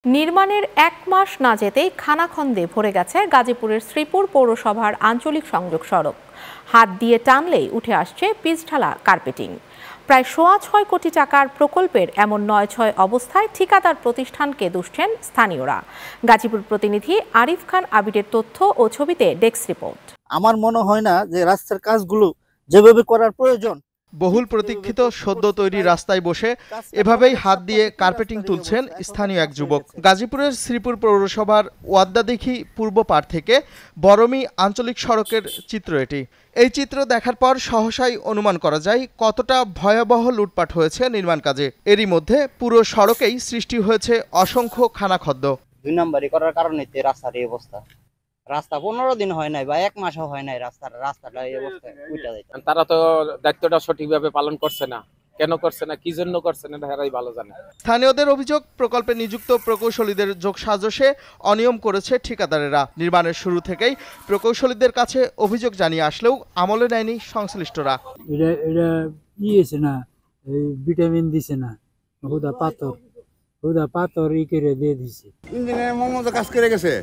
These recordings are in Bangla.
নির্মাণের ১ মাস না যেতেই খানাখন্দে ভরে গেছে গাজীপুরের শ্রীপুর পৌরসভার আঞ্চলিক সংযোগ সড়ক। হাত দিয়ে টানলেই উঠে আসছে পিচঢালা কার্পেটিং। প্রায় ৬.৫ কোটি টাকার প্রকল্পের এমন নয়-ছয় অবস্থায় ঠিকাদার প্রতিষ্ঠানকে দুষছেন স্থানীয়রা। গাজীপুর প্রতিনিধি আরিফ খান আবিরের তথ্য ও ছবিতে ডেস্ক রিপোর্ট। আমার মনে হয় না যে রাস্তার কাজগুলো যেভাবে করার প্রয়োজন। বহুল প্রতীক্ষিত সদ্য তৈরি রাস্তায় বসে এভাবেই হাত দিয়ে কার্পেটিং তুলছেন স্থানীয় এক যুবক। গাজীপুরের শ্রীপুর পৌরসভার ওয়াদ্দাদিঘি পূর্ব পাড় থেকে বরমী আঞ্চলিক সড়কের চিত্র এটি। এই চিত্র দেখার পর সহসাই অনুমান করা যায় কতটা ভয়াবহ লুটপাট হয়েছে নির্মাণ কাজে। এরই মধ্যে পুরো সড়কেই সৃষ্টি হয়েছে অসংখ্য খানাখন্দ। ২ নম্বরই করার কারণে রাস্তার এই অবস্থা। রাস্তা ১৫ দিন হয় নাই বা ১ মাসও হয় নাই, রাস্তাটা এই অবস্থায় উল্টা যায়। তারা তো দায়িত্বটা সঠিকভাবে পালন করছে না। কেন করছে না, কি জন্য করছে না, এরাই ভালো জানে। স্থানীয়দের অভিযোগ, প্রকল্পে নিযুক্ত প্রকৌশলীদের যোগসাজশে অনিয়ম করেছে ঠিকাদারেরা। নির্মাণের শুরু থেকেই প্রকৌশলীদের কাছে অভিযোগ জানিয়ে আসলেও আমলে নেয়নি সংশ্লিষ্টরা। এটা দিয়েছে না, ভিটামিন দিছে না, হুদা পাথর ই করে দিয়ে দিছে। ইঞ্জিনিয়ার মত কাজ করে গেছে।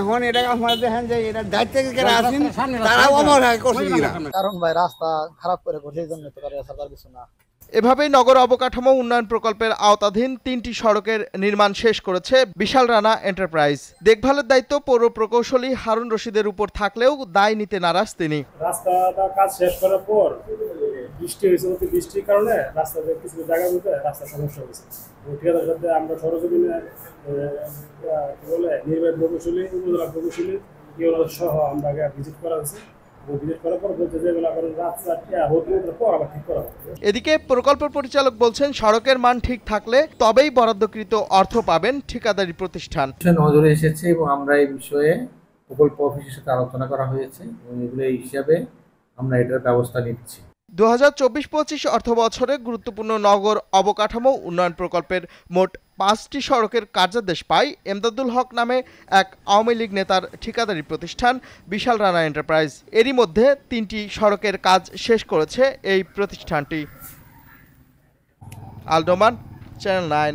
এখন এটা আপনারা দেখেন যে এটা দায়িত্বে যারা আছেন তারাও অবহেলা করছে কিনা। কারণ ভাই রাস্তা খারাপ করে করছে, এই জন্য তো সরকার কিছু না। এভাবেই নগর অবকাঠামো উন্নয়ন প্রকল্পের আওতাধীন ৩টি সড়কের নির্মাণ শেষ করেছে বিশাল রানা এন্টারপ্রাইজ। দেখভালের দায়িত্ব পৌর প্রকৌশলী হারুন রশিদের উপর থাকলেও দায় নিতে নারাজ তিনি। রাস্তাটা কাজ শেষ করার পর বৃষ্টি হয়েছে, বৃষ্টির কারণে রাস্তাতে কিছু জায়গা মধ্যে রাস্তার সমস্যা হয়েছে। ঠিকাদারের সাথে আমরা সরজমিনে নির্বাহী প্রকৌশলী, উপজেলা প্রকৌশলী সহ আমরা ভিজিট করা হয়েছে। এদিকে প্রকল্প পরিচালক বলছেন, সড়কের মান ঠিক থাকলে তবেই বরাদ্দকৃত অর্থ পাবেন ঠিকাদারি প্রতিষ্ঠান। নজরে এসেছে এবং আমরা এই বিষয়ে প্রকল্প অফিসের সাথে আলোচনা করা হয়েছে এবং এগুলো এই হিসাবে আমরা এটার ব্যবস্থা নিচ্ছি। ২০২৪-২৫ অর্থ বছরে গুরুত্বপূর্ণ নগর অবকাঠামো উন্নয়ন প্রকল্পের মোট ৫টি সড়কের কার্যাদেশ পায় এমদাদুল হক নামে এক আওয়ামী লীগ নেতার ঠিকাদারি প্রতিষ্ঠান বিশাল রানা এন্টারপ্রাইজ। এরই মধ্যে ৩টি সড়কের কাজ শেষ করেছে এই প্রতিষ্ঠানটি। আলডোমান, চ্যানেল 9।